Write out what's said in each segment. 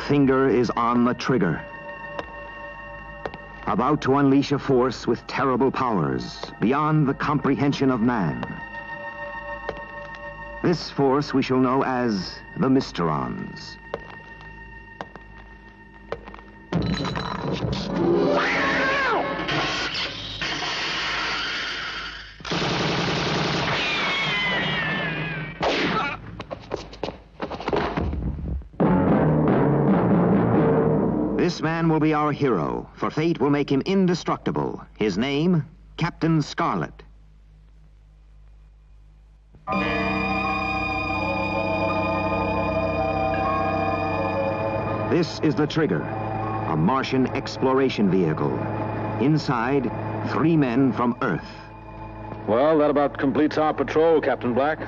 finger is on the trigger. About to unleash a force with terrible powers beyond the comprehension of man. This force we shall know as the Mysterons. This man will be our hero, for fate will make him indestructible. His name, Captain Scarlet. This is the Trigger, a Martian exploration vehicle. Inside, 3 men from Earth. Well, that about completes our patrol, Captain Black.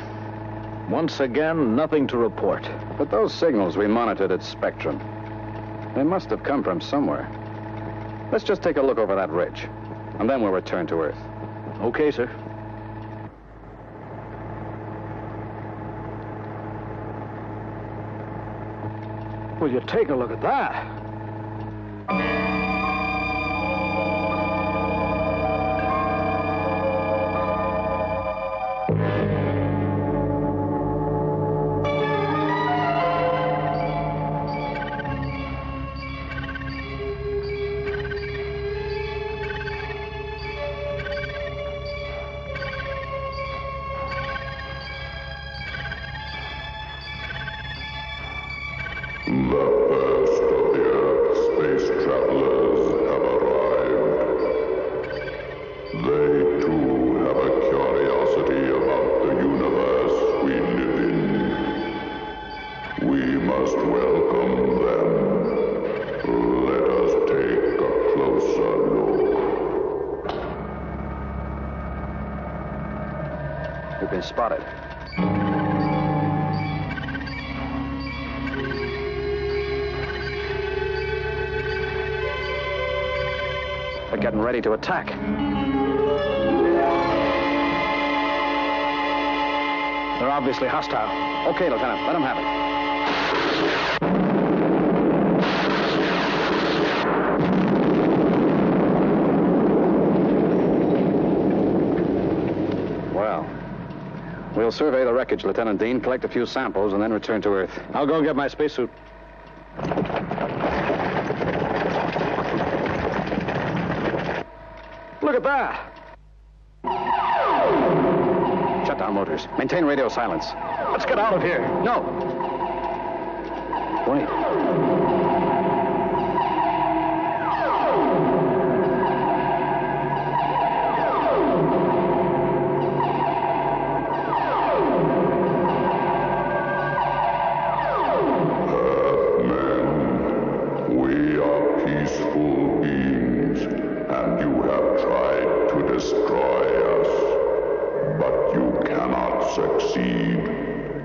Once again, nothing to report. But those signals we monitored at Spectrum, they must have come from somewhere. Let's just take a look over that ridge, and then we'll return to Earth. Okay, sir. Will you take a look at that? We've been spotted. They're getting ready to attack. They're obviously hostile. Okay, Lieutenant, let them have it. We'll survey the wreckage, Lieutenant Dean, collect a few samples, and then return to Earth. I'll go get my spacesuit. Look at that! Shut down motors. Maintain radio silence. Let's get out of here. No. Wait. Succeed.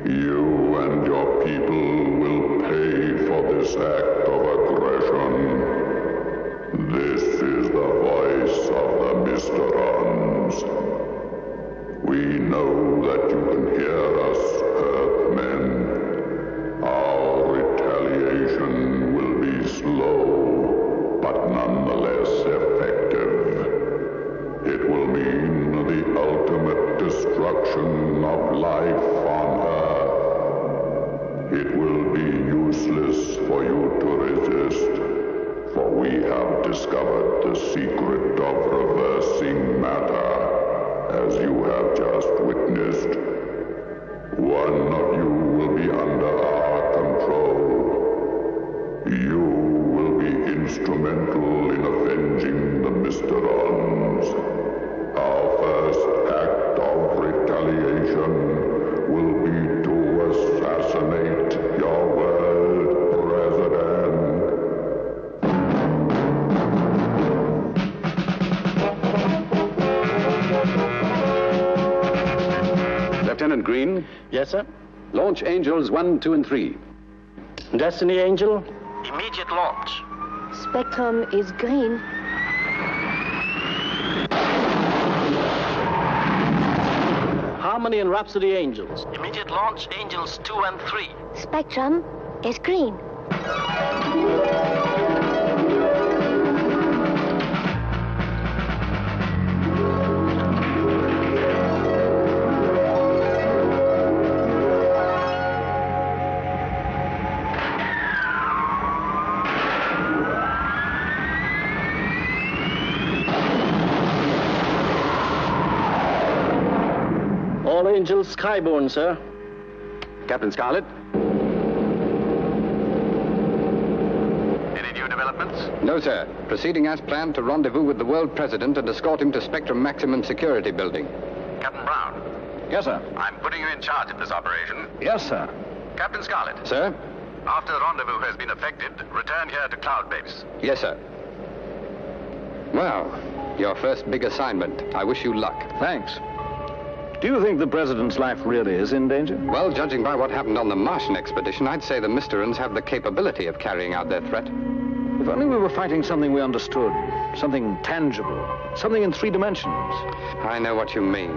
You and your people will pay for this act of aggression. This is the voice of the Mysterons. We know that you can hear us, Earthmen. Our retaliation will be slow, but nonetheless effective. It will mean the ultimate destruction of life on Earth. It will be useless for you to resist, for we have discovered the secret of reversing matter, as you have just witnessed. One of you will be under our control. You will be instrumental in avenging the Mysterons. Our first act of retaliation will be to assassinate your world president. Lieutenant Green? Yes, sir? Launch Angels 1, 2, and 3. Destiny Angel? Immediate launch. Spectrum is green. Harmony and Rhapsody Angels. Immediate launch, Angels 2 and 3. Spectrum is green. All Angels skyborne, sir. Captain Scarlet? Any new developments? No, sir. Proceeding as planned to rendezvous with the world president and escort him to Spectrum Maximum Security Building. Captain Brown, Yes, sir. I'm putting you in charge of this operation. Yes, sir. Captain Scarlet, Sir? after the rendezvous has been effected, return here to Cloud Base. Yes, sir. Well, your first big assignment. I wish you luck. Thanks. Do you think the president's life really is in danger? Well, judging by what happened on the Martian expedition, I'd say the Mysterons have the capability of carrying out their threat. If only we were fighting something we understood. Something tangible. Something in 3 dimensions. I know what you mean.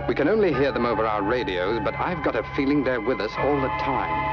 We can only hear them over our radios, but I've got a feeling they're with us all the time.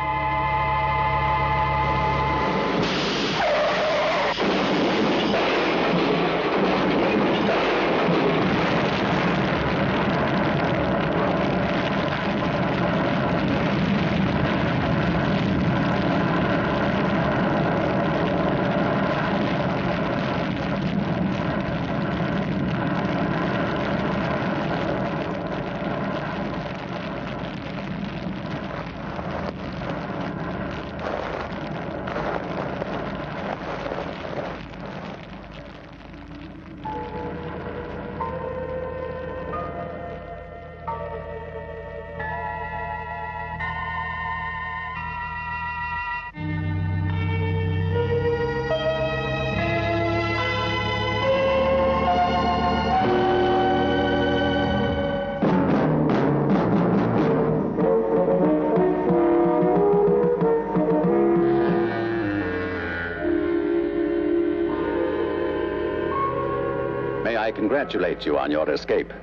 May I congratulate you on your escape.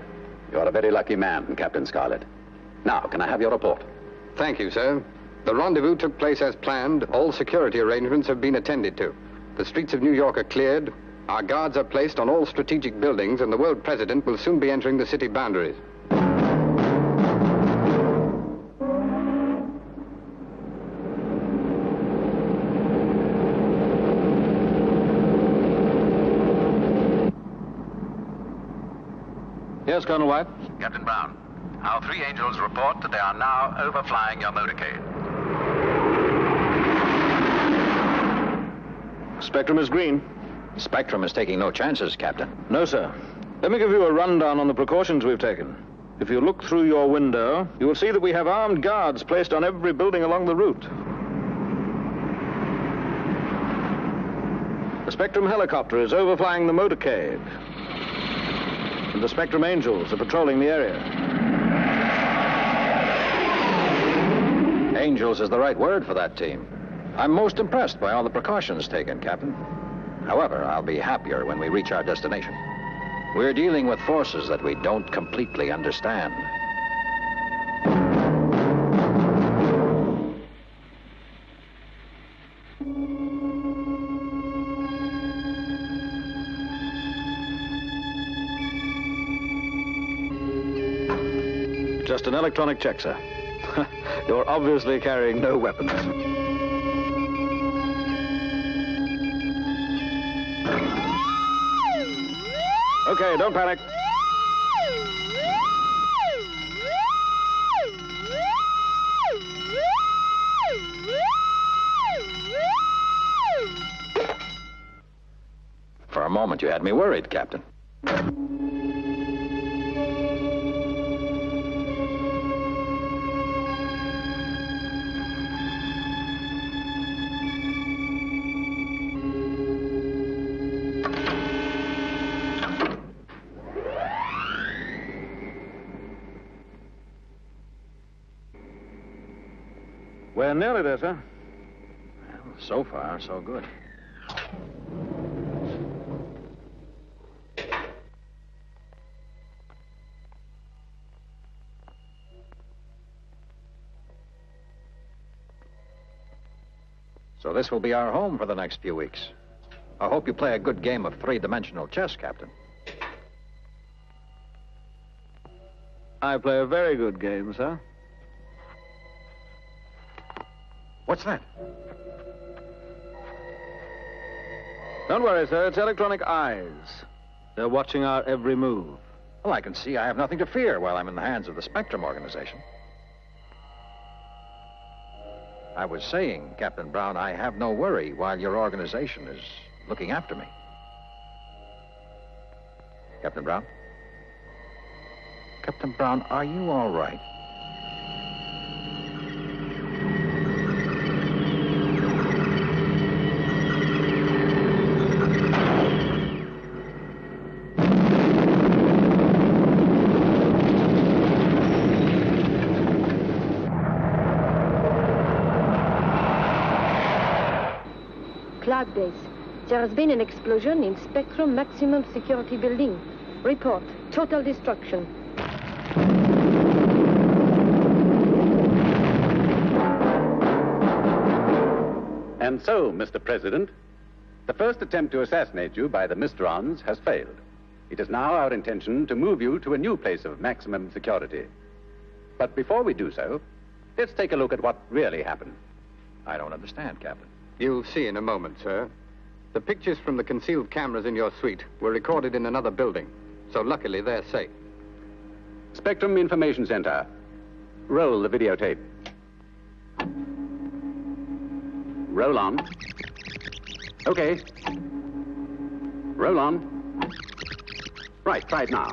You're a very lucky man, Captain Scarlet. Now, can I have your report? Thank you, sir. The rendezvous took place as planned. All security arrangements have been attended to. The streets of New York are cleared. Our guards are placed on all strategic buildings, and the world president will soon be entering the city boundaries. Yes, Colonel White? Captain Brown, our 3 Angels report that they are now overflying your motorcade. Spectrum is green. Spectrum is taking no chances, Captain. No, sir. Let me give you a rundown on the precautions we've taken. If you look through your window, you will see that we have armed guards placed on every building along the route. The Spectrum helicopter is overflying the motorcade. And the Spectrum Angels are patrolling the area. Angels is the right word for that team. I'm most impressed by all the precautions taken, Captain. However, I'll be happier when we reach our destination. We're dealing with forces that we don't completely understand. Just an electronic check, sir. You're obviously carrying no weapons. Okay, don't panic. For a moment, you had me worried, Captain. We're nearly there, sir. Well, so far, so good. So this will be our home for the next few weeks. I hope you play a good game of three-dimensional chess, Captain. I play a very good game, sir. What's that? Don't worry, sir. It's electronic eyes. They're watching our every move. Well, I can see I have nothing to fear while I'm in the hands of the Spectrum organization. I was saying, Captain Brown, I have no worry while your organization is looking after me. Captain Brown? Captain Brown, are you all right? Cloud Base. There has been an explosion in Spectrum Maximum Security Building. Report. Total destruction. And so, Mr. President, the first attempt to assassinate you by the Mysterons has failed. It is now our intention to move you to a new place of maximum security. But before we do so, let's take a look at what really happened. I don't understand, Captain. You'll see in a moment, sir. The pictures from the concealed cameras in your suite were recorded in another building, so luckily they're safe. Spectrum Information Center. Roll the videotape. Roll on. Okay. Roll on. Right, try it now.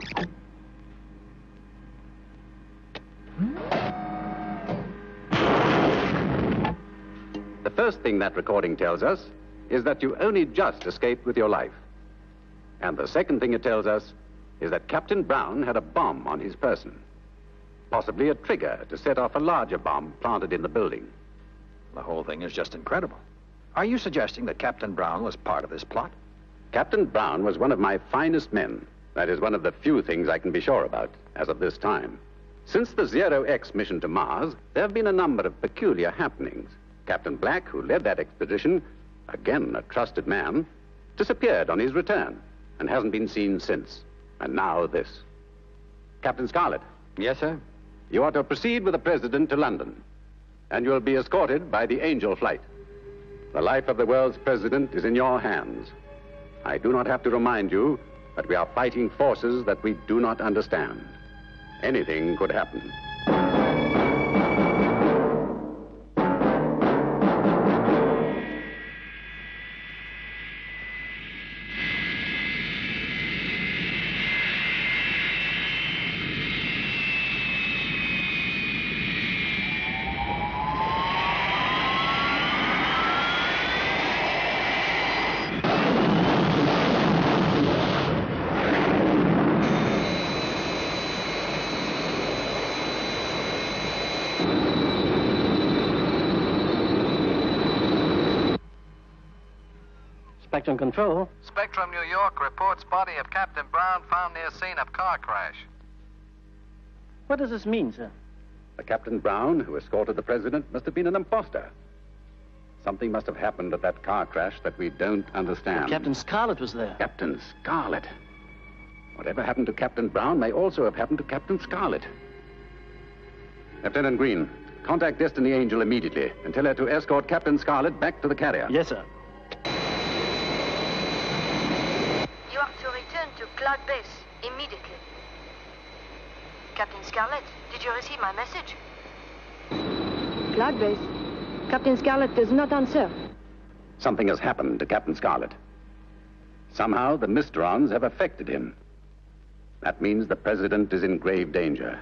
The first thing that recording tells us is that you only just escaped with your life. And the second thing it tells us is that Captain Brown had a bomb on his person. Possibly a trigger to set off a larger bomb planted in the building. The whole thing is just incredible. Are you suggesting that Captain Brown was part of this plot? Captain Brown was one of my finest men. That is one of the few things I can be sure about as of this time. Since the Zero-X mission to Mars, there have been a number of peculiar happenings. Captain Black, who led that expedition, again a trusted man, disappeared on his return and hasn't been seen since. And now this. Captain Scarlet. Yes, sir? You are to proceed with the President to London, and you'll be escorted by the Angel flight. The life of the world's president is in your hands. I do not have to remind you that we are fighting forces that we do not understand. Anything could happen. Spectrum Control. Spectrum, New York reports body of Captain Brown found near scene of car crash. What does this mean, sir? The Captain Brown, who escorted the president, must have been an imposter. Something must have happened at that car crash that we don't understand. Well, Captain Scarlet was there. Captain Scarlet. Whatever happened to Captain Brown may also have happened to Captain Scarlet. Lieutenant Green, contact Destiny Angel immediately and tell her to escort Captain Scarlet back to the carrier. Yes, sir. You are to return to Cloud Base immediately. Captain Scarlet, did you receive my message? Cloud Base. Captain Scarlet does not answer. Something has happened to Captain Scarlet. Somehow the Mysterons have affected him. That means the president is in grave danger.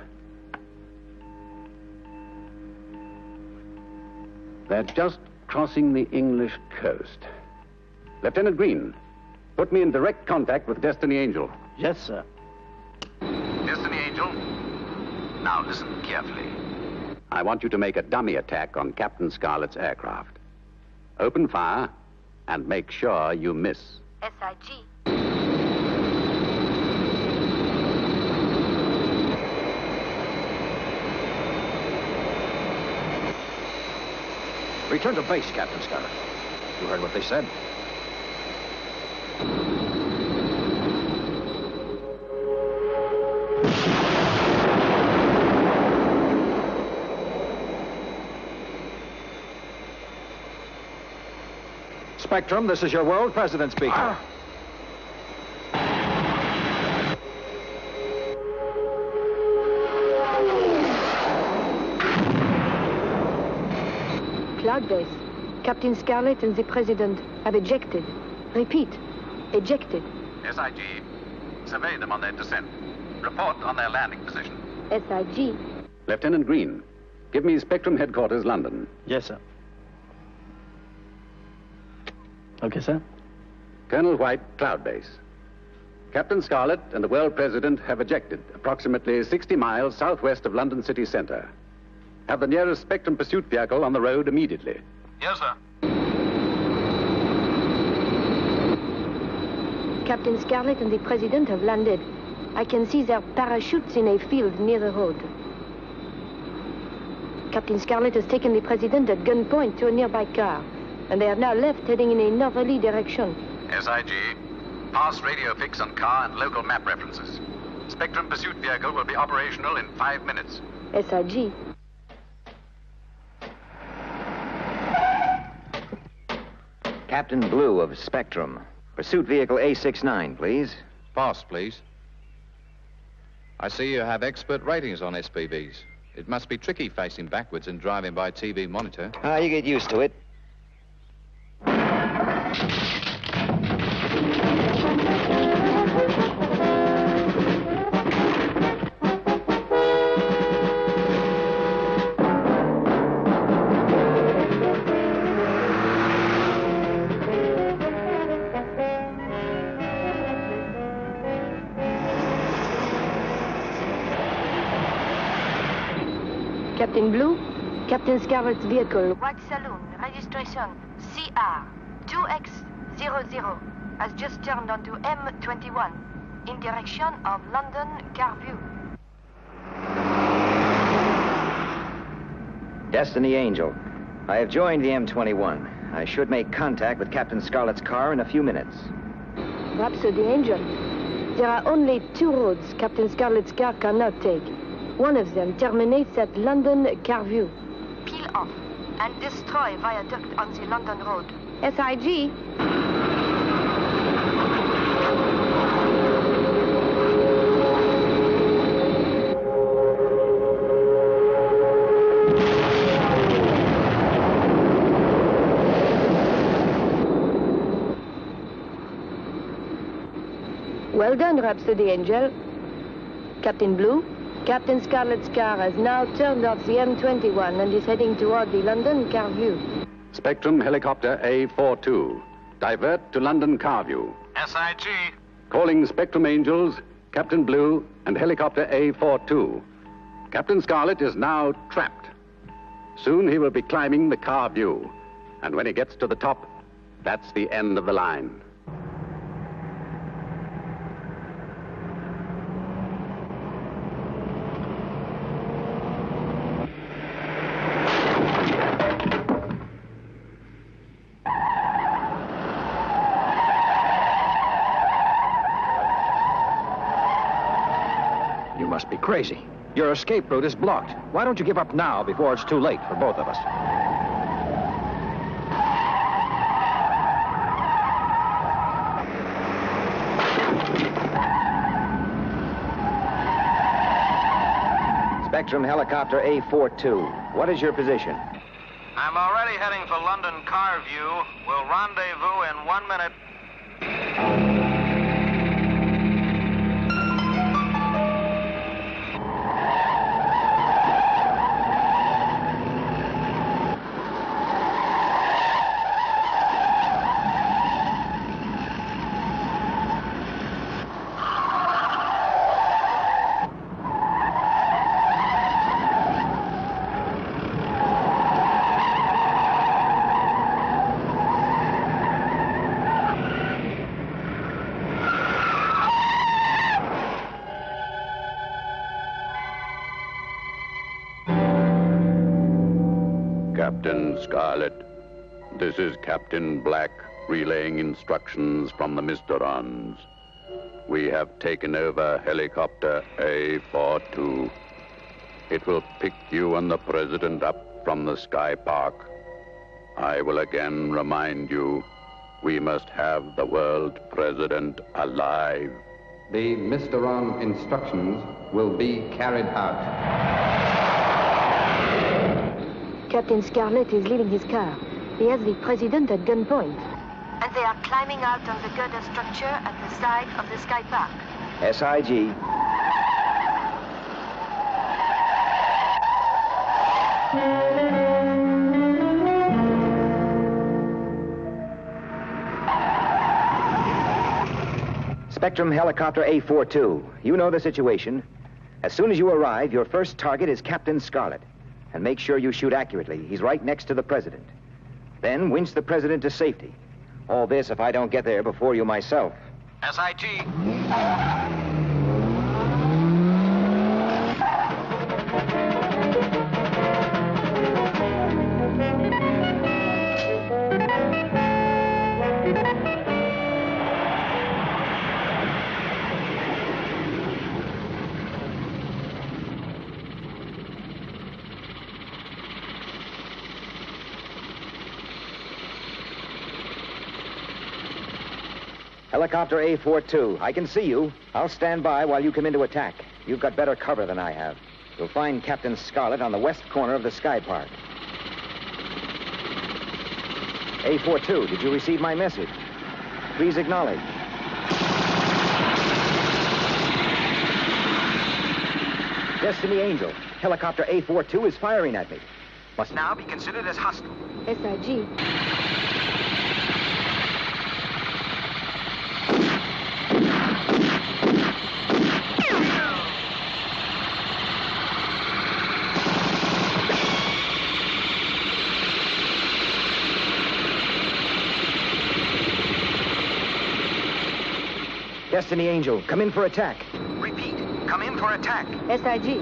They're just crossing the English coast. Lieutenant Green, put me in direct contact with Destiny Angel. Yes, sir. Destiny Angel, now listen carefully. I want you to make a dummy attack on Captain Scarlet's aircraft. Open fire and make sure you miss. SIG. Return to base, Captain Scarlet. You heard what they said. Spectrum, this is your world president speaking. Cloud base. Captain Scarlet and the President have ejected. Repeat, ejected. SIG, survey them on their descent. Report on their landing position. SIG. Lieutenant Green, give me Spectrum Headquarters, London. Yes, sir. Okay, sir. Colonel White, Cloud Base. Captain Scarlet and the world president have ejected approximately 60 miles southwest of London city centre. Have the nearest Spectrum pursuit vehicle on the road immediately. Yes, sir. Captain Scarlet and the President have landed. I can see their parachutes in a field near the road. Captain Scarlet has taken the President at gunpoint to a nearby car, and they have now left, heading in a northerly direction. SIG, pass radio fix on car and local map references. Spectrum pursuit vehicle will be operational in 5 minutes. SIG. Captain Blue of Spectrum. Pursuit vehicle A69, please. Fast, please. I see you have expert ratings on SPVs. It must be tricky facing backwards and driving by TV monitor. You get used to it. Captain Blue, Captain Scarlet's vehicle. White Saloon, registration CR2X00, has just turned onto M21, in direction of London Carview. Destiny Angel. I have joined the M21. I should make contact with Captain Scarlet's car in a few minutes. Rhapsody Angel. There are only 2 roads Captain Scarlet's car cannot take. One of them terminates at London Carview. Peel off and destroy viaduct on the London Road. SIG. Well done, Rhapsody Angel. Captain Blue, Captain Scarlet's car has now turned off the M21 and is heading toward the London Carview. Spectrum helicopter A42. Divert to London Carview. SIG. Calling Spectrum Angels, Captain Blue, and helicopter A42. Captain Scarlet is now trapped. Soon he will be climbing the Carview. And when he gets to the top, that's the end of the line. You must be crazy. Your escape route is blocked. Why don't you give up now before it's too late for both of us? Spectrum helicopter A42. What is your position? I'm already heading for London Carview. We'll rendezvous in 1 minute. Captain Scarlet, This is Captain Black relaying instructions from the Mysterons. We have taken over helicopter A42. It will pick you and the President up from the Sky Park. I will again remind you, we must have the world President alive. The Mysteron instructions will be carried out. Captain Scarlet is leaving his car. He has the President at gunpoint. And they are climbing out on the girder structure at the side of the Sky Park. SIG. Spectrum Helicopter A42. You know the situation. As soon as you arrive, your first target is Captain Scarlet. And make sure you shoot accurately. He's right next to the President. Then winch the President to safety. All this if I don't get there before you myself. SIG. Helicopter A42, I can see you. I'll stand by while you come in to attack. You've got better cover than I have. You'll find Captain Scarlet on the west corner of the Sky Park. A42, did you receive my message? Please acknowledge. Destiny Angel, helicopter A42 is firing at me. Must now be considered as hostile. SIG. Destiny Angel, come in for attack. Repeat, come in for attack. SIG.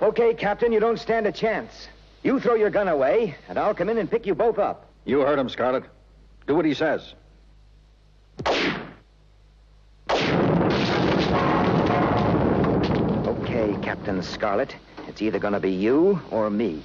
Okay, Captain, you don't stand a chance. You throw your gun away, and I'll come in and pick you both up. You heard him, Scarlet. Do what he says. Okay, Captain Scarlet. It's either gonna be you or me.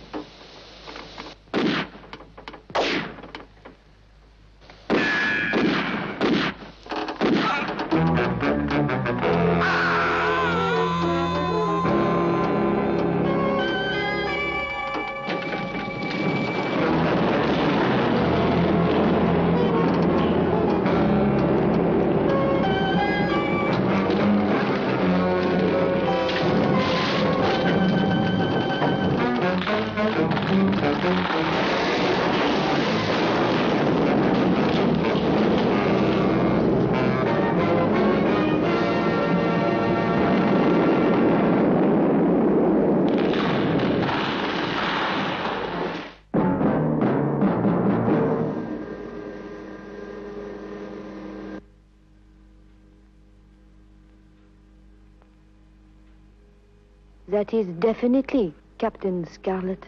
That is definitely Captain Scarlet.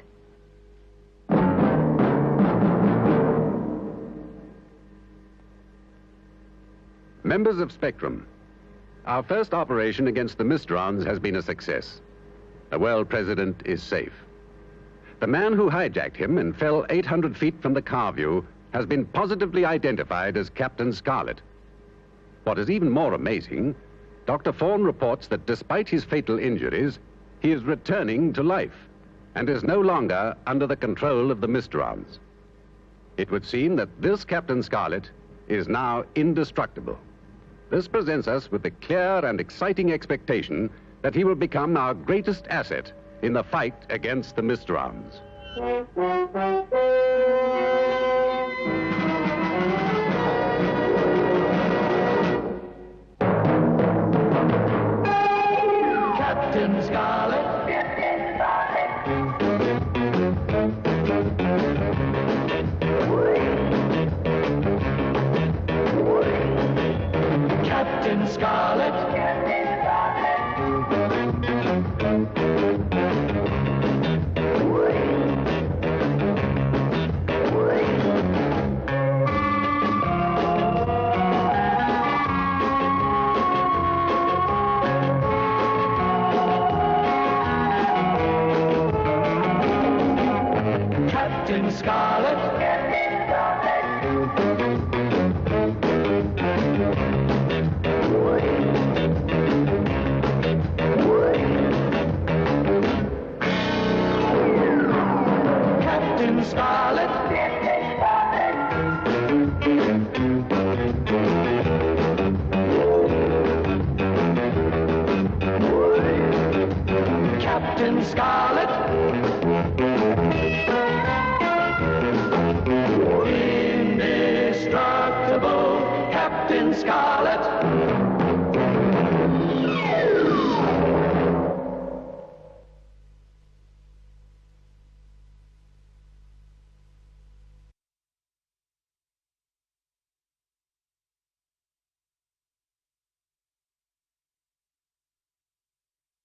Members of Spectrum, our first operation against the Mysterons has been a success. The world president is safe. The man who hijacked him and fell 800 feet from the car view has been positively identified as Captain Scarlet. What is even more amazing, Dr. Fawn reports that despite his fatal injuries, he is returning to life and is no longer under the control of the Mysterons. It would seem that this Captain Scarlet is now indestructible. This presents us with the clear and exciting expectation that he will become our greatest asset in the fight against the Mysterons. Captain Scarlet. Captain Scarlet. Captain Scarlet. Captain Scarlet. Captain Scarlet.